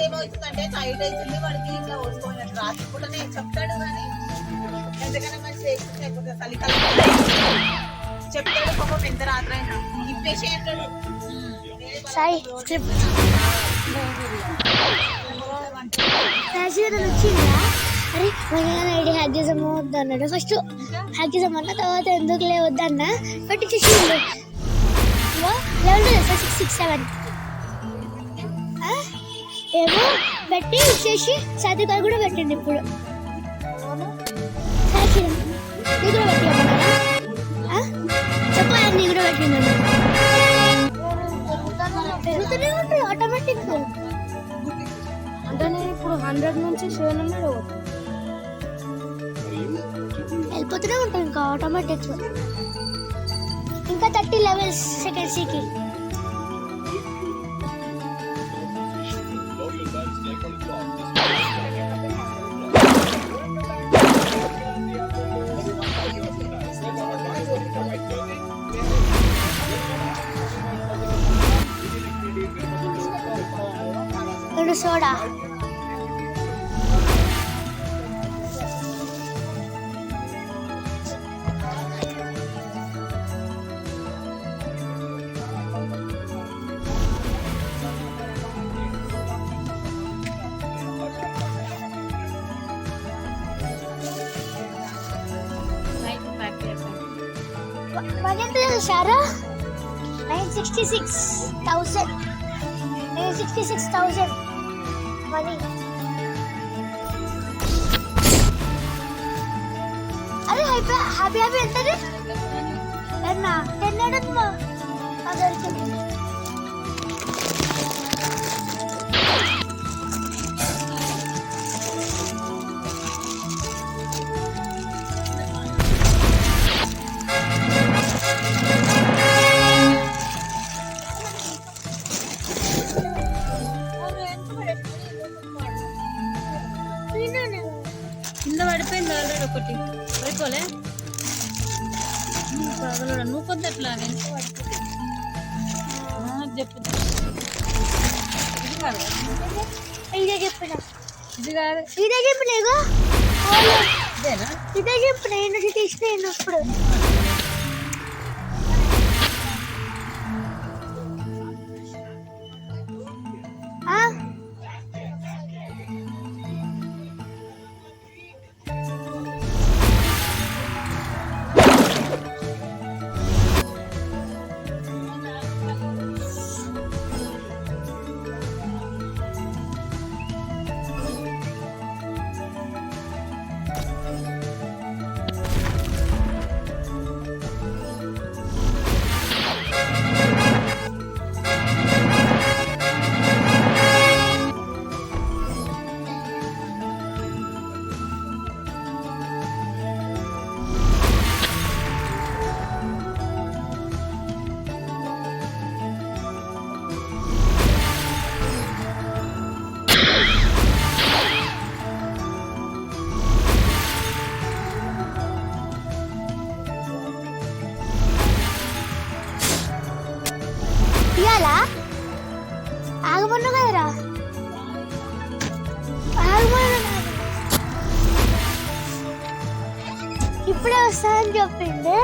ఏమవుతుందంటే టైట్ అవుతుంది వాడికి ఇట్లా ఓడిపోయినట్టు రాత్రిపూటనే చెప్తాడు కానీ ఎంతకైనా మంచి లేకపోతే చలికాలం చెప్తాడు పాపం ఎంత రాత్రి అయినా ఇప్పేసి అంటాడు. వచ్చిందా అరే మన ఐడి హ్యాక్ చేసాము వద్దన్నాడు. ఫస్ట్ హ్యాక్ చేసామన్న తర్వాత ఎందుకు లేవద్దన్న బట్ చేసిండు 11 6 6 7 ఏమో పెట్టి ఇచ్చేసి సాధికారు కూడా పెట్టండి. ఇప్పుడు నీ కూడా పెట్టియమన్నారా చెప్పాలి. నీ కూడా పెట్టిందన్న పెరుగుతూనే ఉంటాయి ఆటోమేటిక్. అంటే నేను ఇప్పుడు 100 నుంచి 700 వెళ్ళిపోతూనే ఉంటాయి ఇంకా ఆటోమేటిక్. ఇంకా 30 లెవెల్స్ సెకండ్ సీకి. సోడా సారా 966,000 మనీ. అరే హ్యాపీ హ్యాపీ ఎంతది ఎన్నా 10 అడుగుమా అదరికి కింద పడిపోయింది ఆల్రెడీ ఒకటి పడిపోలే నువ్వు కొద్ది అట్లా చెప్పు. ఇదే చెప్పిన ఇది కాదు ఇదే చెప్పిన ఇదే చెప్పిన నేను తీసిన ఇప్పుడు ఇయాలా ఆగమన్నా కదరా ఇప్పుడే వస్తానని చెప్పింది.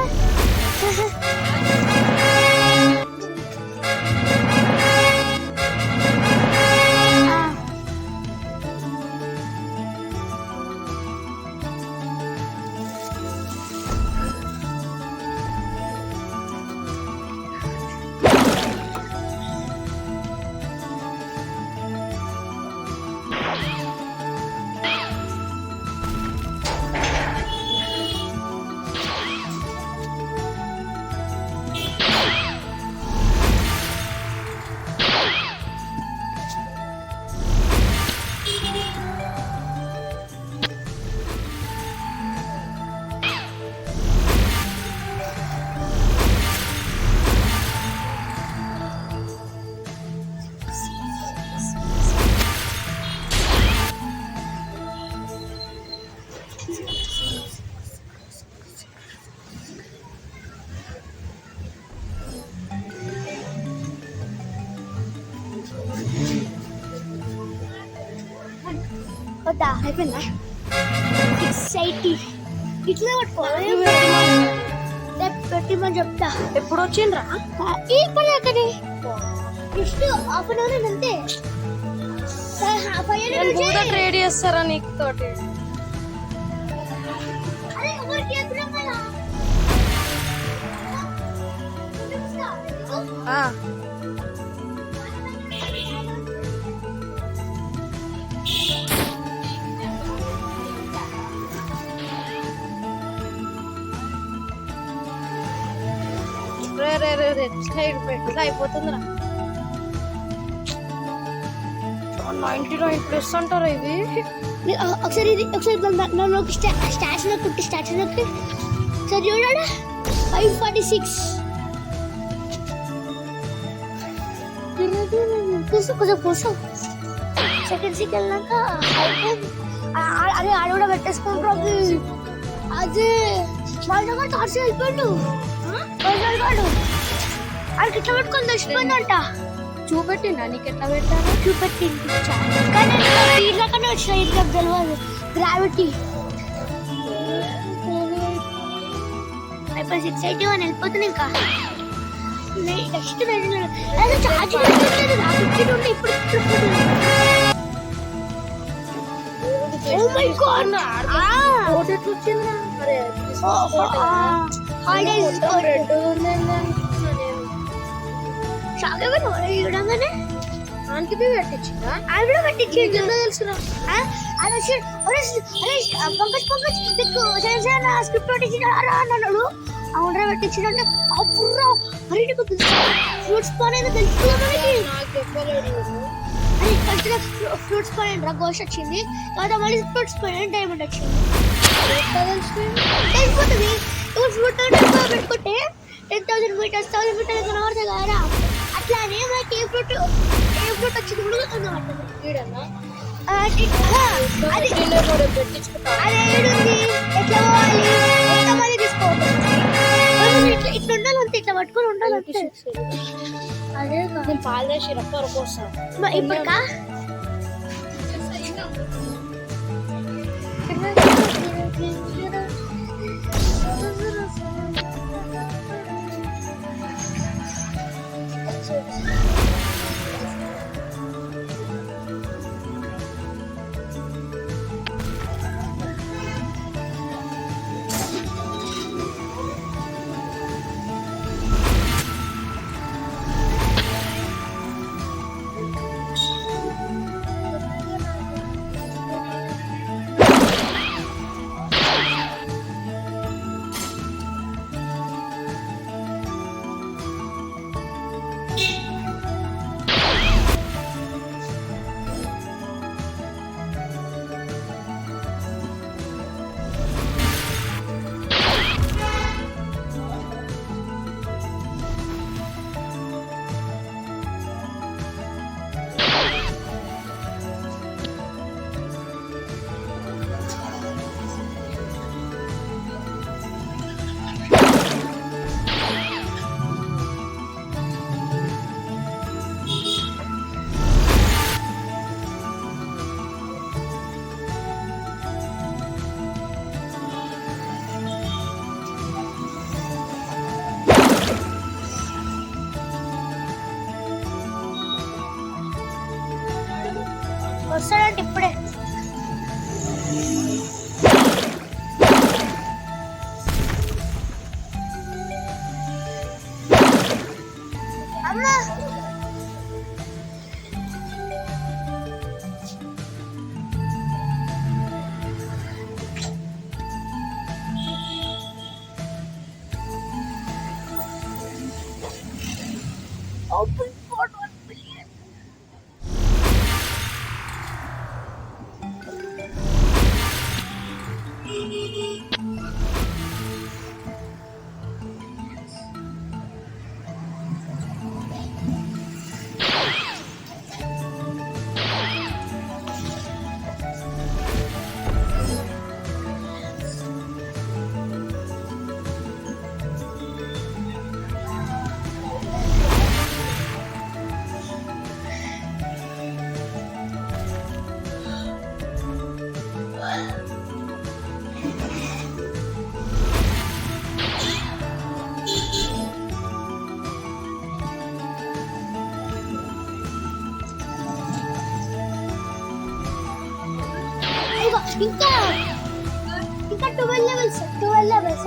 వద్దా అయిపోయిందా 680 ఇట్లా పట్టుకోవాలి పెట్టిమని చెప్తా ఎప్పుడు వచ్చిండ్రా ఇప్పుడు అక్కడే జస్ట్ హాఫ్ అన్ అవర్ అంతే ట్రేడ్ చేస్తారా నీకు తోటి సైడ్ పెట్టి అయిపోతుందిరా 99+ అంటారా ఇది ఒకసారి నన్ను స్టాచ్యూ కుట్టి స్టాచ్యూ నొక్కి ఒకసారి చూడాడా 546 కొంచెం కోసం సెకండ్స్కి వెళ్ళాక అరే ఆడ కూడా పెట్టేసుకుంటారు అదే వాళ్ళు కూడా టార్చ్ వెళ్ళిపోయాడు వాడు ఆడికి ఇట్లా పెట్టుకొని తెచ్చిపోయిందంట చూపెట్టిండా నీకు ఎట్లా పెట్టారు చూపెట్టింది కానీ దీంట్లోకనే వచ్చిన ఇంట్లో తెలియదు గ్రావిటీ అయిపోయి 681 వెళ్ళిపోతుంది ఇంకా నెక్స్ట్ ఛార్జ్ ఉంటే ఇప్పుడు చూడగానే ఆంటీ పెట్టించిందా ఆవిడ కూడా పెట్టించింది తెలుసురా పంకజ్ స్క్రిప్ట్ పెట్టించినాడు అవునరా పెట్టించినంటే అప్పుడు అన్నిటికీ ఫ్రూట్స్ పాన్ అయితే తెలుసుకోవాలి మనకి ఫ్రూట్స్ పాన్ రా గోష్ వచ్చింది తర్వాత మళ్ళీ ఫ్రూట్స్ పాన్ డైమండ్ వచ్చింది తెలిసిపోతుంది ఇప్పుడు ఫ్రూట్ పెట్టుకుంటే 10,000 మీటర్స్ 1000 మీటర్స్ కనబడతాయి కదా అట్లానే మనకి ఏ ఫ్రూట్ వచ్చింది కూడా కనబడుతుంది అది ఏడుంది ఎట్లా పోవాలి మొత్తం అది తీసుకోవాలి ఇట్లా ఉండాలి అంతే ఇట్లా పట్టుకొని ఉండాలి అంతే అదే నేను పాలు చేసి రప్ప వస్తాను ఇప్పటికా వస్తాడంటే ఇప్పుడే అమ్మా ఓపెన్ ఫర్ 1 billion ఇంకా ఇంకా 12 లెవెల్స్ 12 లెవెల్స్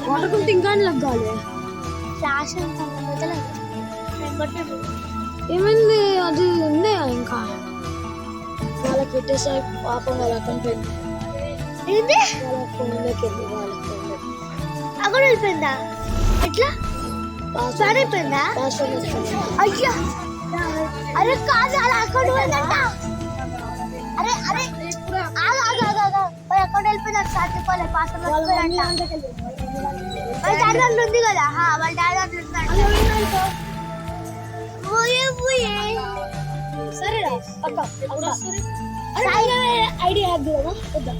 వాటర్ ఇంకా లగ్గాలి ఫ్లాష్ ఏమైంది అది ఉంది ఇంకా వాళ్ళకి పెట్టేసారి పాపం వాళ్ళ అకౌంట్ వెళ్ళి ఏంది వాళ్ళ ఫోన్లోకి వెళ్ళి వాళ్ళ అక్కడ వెళ్ళిపోయిందా ఎట్లా స్టార్ట్ అయిపోయిందా అయ్యా అరే కాదు అలా అకౌంట్ వెళ్ళంట అరే అరే అకౌంట్ వెళ్ళిపోయింది అది స్టార్ట్ అయిపోలే పాస్వర్డ్ వాళ్ళ డాడీ దాంట్లో ఉంది కదా వాళ్ళ డాడీ దాంట్లో ఉన్నాడు సరేరా పక్క ఐడియా వద్దా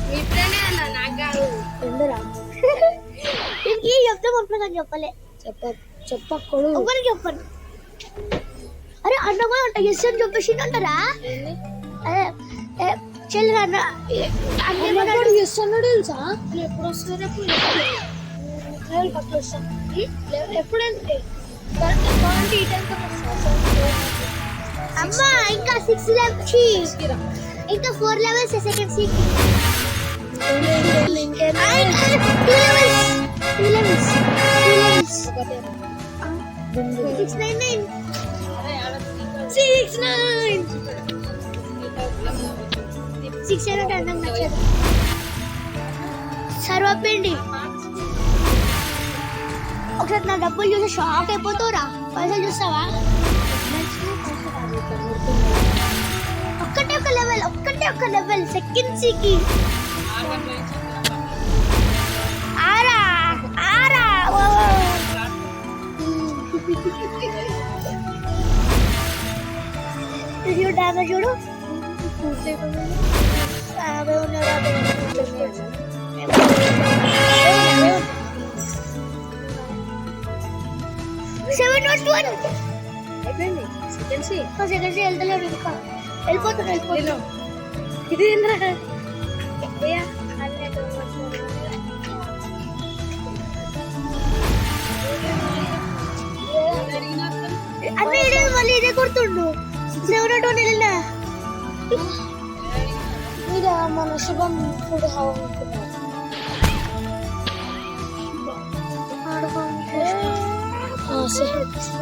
మీ ఫ్రెండే అన్న నాకు కాదు ఫ్రెండరా ఇంకే చెప్తే మొత్తం కానీ చెప్పలే చెప్పకూడదు ఎవరికి చెప్పండి అరే అన్న కూడా అంట ఎస్ అని చెప్పేసి అంటారా అదే చెల్లి అన్న అన్నప్పుడు ఎస్ అన్నాడు తెలుసా ఎప్పుడు వస్తుంది రేపు పక్క వస్తాను ఎప్పుడంటే అమ్మా ఇంకా 6 లెవెల్స్ ఇంకా 4 లెవెల్స్ సెకండ్ సీట్ 2 లెవెల్స్ 6 అన్నం నచ్చదు సర్వపిండి ఒకసారి నా డబ్బులు చూసి షాక్ అయిపోతావురా పైసలు చూస్తావా ఒక్కటే ఒక లెవెల్ సెకండ్ సీకి ఆరా వీడియో డ్యామేజ్ చూడు 701 అయిపోయింది సెకండ్స్ సెకండ్స్ వెళ్తలేడు ఇంకా వెళ్ళిపోతున్నాడు ఇది ఏంద్రా అన్నీ మళ్ళీ ఇదే కొడుతుండు 701 వెళ్ళినా మీద మన శుభం ఫుడ్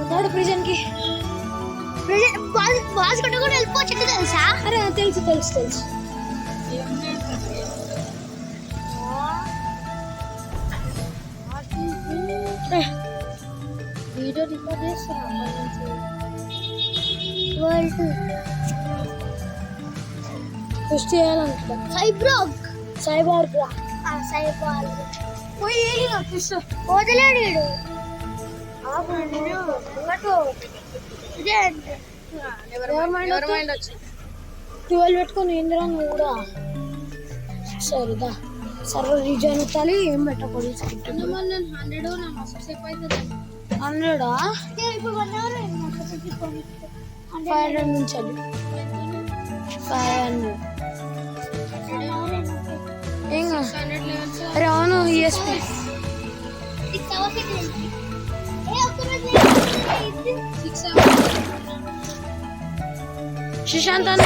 నాడు ప్రిజన్ కి బాస్ కూడా వెళ్ళిపోవచ్చు తెలుసా అరే తెలుసు తెలుసు తెలుసు వీడియో రికార్డ్ చేస్తున్నా వరల్డ్ పుష్ చేయాలనుకుంటా సైబర్గ్ పోయి వదిలేడు వీడు. ఇదే అంతే. 12 పెట్టుకొని ఏందిరా నువ్వు కూడా సరేదా సర్వర్ రీజన్ ఇవ్వాలి ఏం పెట్టకూడదు స్క్రిప్ట్ 100 ఇప్పుడు 1 అవర్ 500 నుంచి 500 ఏం అరే అవును ఈఎస్పీ 6 అవర్స్ సుశాంత్ అన్న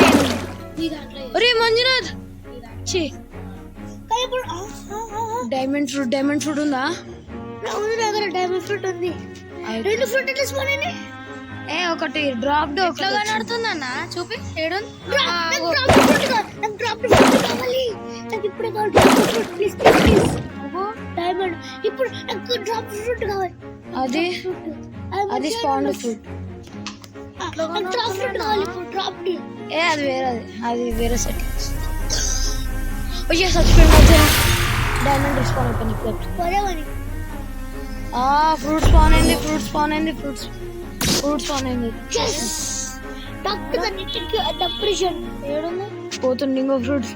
అరే మంజునాథ్ ఛీ డైమండ్ ఫ్రూట్ ఉందా దగ్గర డైమండ్ ఫ్రూట్ ఉంది 2 ఫ్రూట్ తీసుకోనండి ఒకటి డ్రాప్ ఎట్లా కనడుతుందన్న చూపి ఏడు ఇప్పుడు డైమండ్ ఇప్పుడు నాకు డ్రాప్ ఫ్రూట్ కావాలి అది స్పాండ్ ఫ్రూట్ డ్రాప్ ఫ్రూట్ కావాలి డ్రాప్ అది వేరే సెట్ వచ్చే సబ్స్క్రైబ్ మధ్య డైమండ్ స్పాన్ అయిపోయింది పోరేమని ఫ్రూట్ స్పాన్ అయింది పోతుంది ఇంకో ఫ్రూట్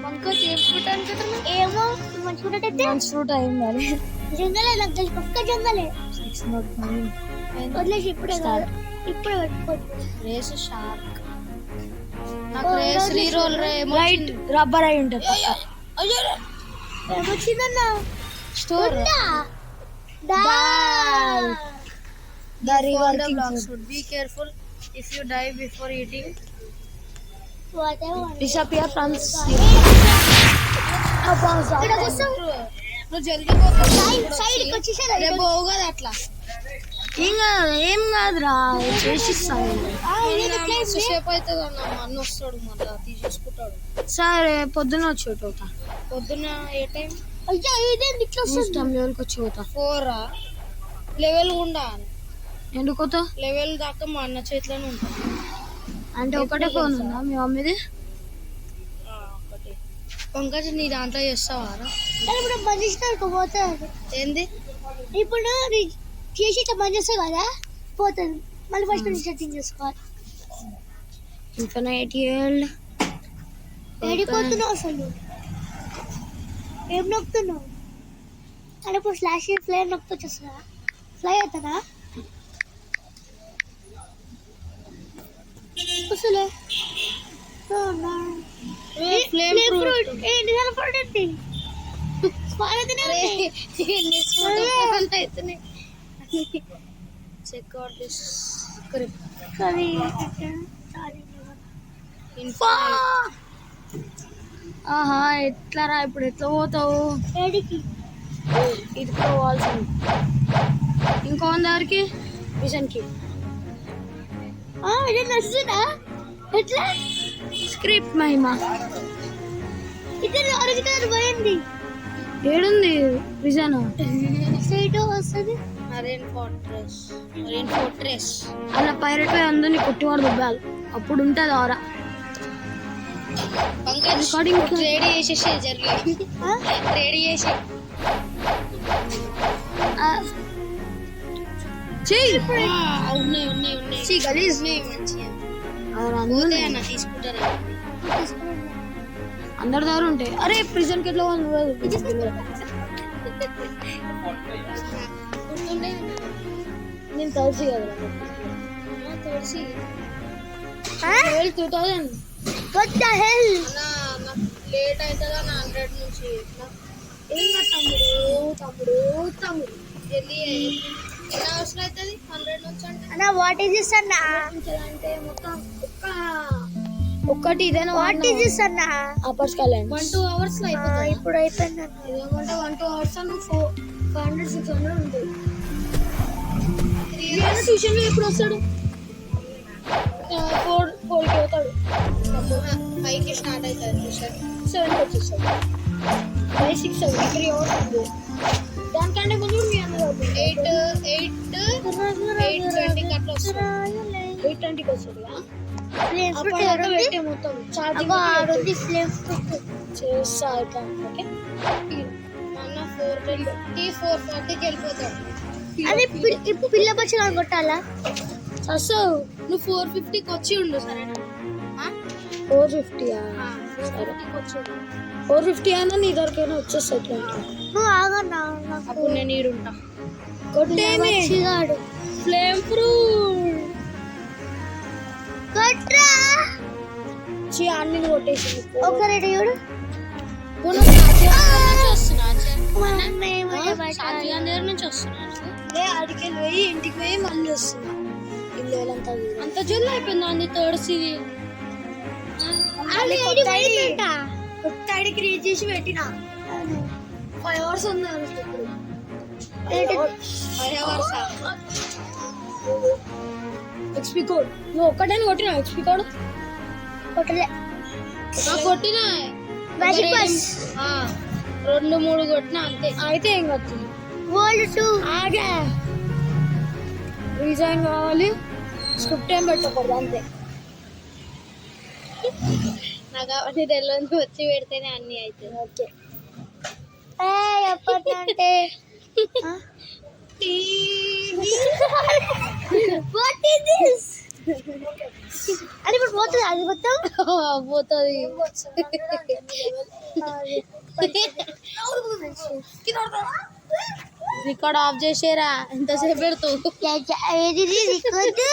పంకజ్ ఏం ఫ్రూట్ అనుకుంటున్నా ఏమో మంచి ఫ్రూట్ అయితే మంచి ఫ్రూట్ అయింది మరి జంగలే నాకు తెలిసి పక్క జంగలే వదిలేసి ఇప్పుడే పెట్టుకోవచ్చు రేస్ షార్క్ నాకు రేస్ రీరోల్ రైట్ రబ్బర్ అయి ఉంటుంది ఏమొచ్చిందన్న store The river dogs should be careful if you die before eating. Disappear from నువ్వు జల్దీ పోవు కదా అట్లా ఏం కాదురా చేసిస్తాను సేపు అవుతుంది అన్న అన్న వస్తాడు మళ్ళీ తీసేసుకుంటాడు సరే పొద్దున వచ్చి పొద్దున ఏ టైం అయ్యా ఇదేంటి ఇట్లా వస్తాం లెవెల్కి వచ్చి పోతా 4 లెవెల్ ఉండా ఎందుకు లెవెల్ దాకా మా అన్న చేతిలోనే ఉంటా అంటే ఒకటే ఫోన్ ఉందా మీ మమ్మీది ఒకటి పంకజ్ నీ దాంట్లో చేస్తావా ఇప్పుడు బంద్ చేసినాక పోతుంది ఏంది ఇప్పుడు చేసి ఇట్లా బంద్ చేస్తావు కదా పోతుంది మళ్ళీ ఫస్ట్ నుంచి సెట్టింగ్ చేసుకోవాలి ఇన్ఫినైట్ వరల్డ్ ఏడిపోతున్నావు అసలు ఏం నొక్కుతున్నావు అంటే ఇప్పుడు స్లాష్ ఫ్లై నొక్కు వచ్చేస్తుందా ఫ్లై అవుతుందా అసలే చెక్ అవుట్ దిస్ స్క్రిప్ట్ ఆహా ఎట్లా రా ఇప్పుడు ఎట్లా పోతావు ఇది పోవాల్సింది ఇంకో దగ్గరికి మిషన్కి నడుస్తుందా ఎట్లా స్క్రిప్ట్ మహిమ ఇక్కడ ఆరెంజ్ కలర్ పోయింది ఏడుంది విజన్ స్ట్రైట్ వస్తుంది రెయిన్ ఫోర్ట్రెస్ అలా పైరట్ వే అందరినీ కొట్టివాడు దుబ్బాలి అప్పుడు ఉంటుంది ఆరా పంకజ్ రికార్డింగ్ రెడీ చేసేసి జరిగి రెడీ చేసి ఉన్నాయి గలీజ్ మంచిగా అందరు తీసుకుంటారు అందరి దగ్గర ఉంటాయి అరే ప్రిజన్ కి ఎట్లా నేను థర్సీ కదా తులసి 2000. What the hell? నాకు లేట్ అవుతుందా 100 నుంచి ఏం తమ్ముడు జల్దీ ఎన్ని అవర్స్ అవుతుంది 100 నుంచి అంటే అన్న వాట్ ఈస్ దిస్ అన్న? అంటే మొత్తం ఒక్కటి ఇదేనా వాట్ ఈస్ దిస్ అన్న? అప్పర్ స్కాలెండ్ 1-2 అవర్స్ లో అయిపోతుంది ఇప్పుడు అయిపోయింది అన్న. ఇదేమంటే 1-2 అవర్స్ నువ్వు 500-600 ఉంటుంది. ట్యూషన్ ఎప్పుడు వస్తాడు? 4కి అవుతాడు. 5కి స్టార్ట్ అవుతుంది ట్యూషన్ 7కి వచ్చేస్తాడు. 5, 6, 7 3 అవర్స్ ఉంది. దానికంటే ముందు మీ అందరూ 8:20కి అట్లా వస్తుంది 8:20కి వస్తుంది. Flame fruit అప్పుడు ఎవరుంది? పెట్టే మొత్తం ఛార్జింగ్ అగో ఆడుంది flame fruit. చేస్తా ఇట్లా. ఓకే మన 4:40కి వెళ్ళిపోతాడు అది ఇప్పుడు పిల్ల పచ్చగా కొట్టాలా? అసలు నువ్వు 4:50కి వచ్చి ఉండు సరేనా 450 సరే వచ్చి 450 అయినా నీ దగ్గరకైనా వచ్చేస్తా ఇట్లా. నువ్వు ఆగన్నా నాకు అప్పుడు నేను ఈడుంటా కొట్టేమి పచ్చిగాడు. ఫ్లేమ్ ఫ్రూట్ కొట్రా అన్ని కొట్టేసి ఒక రెడీ చూడు. మమ్మీ షాజహాన్ దగ్గర నుంచి వస్తున్నాను అడికి పోయి ఇంటికి పోయి మళ్ళీ వస్తున్నా. ఇల్లు అంతా అంత జల్లు అయిపోయింది అంది థర్డ్ సివి కొత్త ఐడి క్రియేట్ చేసి పెట్టిన 5 అవర్స్ ఉంది ఇప్పుడు. ఎక్స్పీ కోడ్ నువ్వు ఒక్కటైనా కొట్టినా ఎక్స్పీ కోడ్ కొట్టలే. కొట్టినా మ్యాజిక్ బస్ 2-3 కొట్టినా అంతే అయితే ఏం కాదు. వరల్డ్ 2 ఆగా రీజైన్ కావాలి. స్క్రిప్ట్ ఏం పెట్టకూడదు అంతే. నాకు అవన్నీ తెలియదు వచ్చి పెడితేనే అన్ని అవుతుంది ఓకే ఎప్పటింటే వాట్ ఈస్ దిస్? అది ఇప్పుడు పోతుంది అది మొత్తం పోతుంది రికార్డ్ ఆఫ్ చేసేరా ఎంతసేపు పెడుతూ ఏది రికార్డు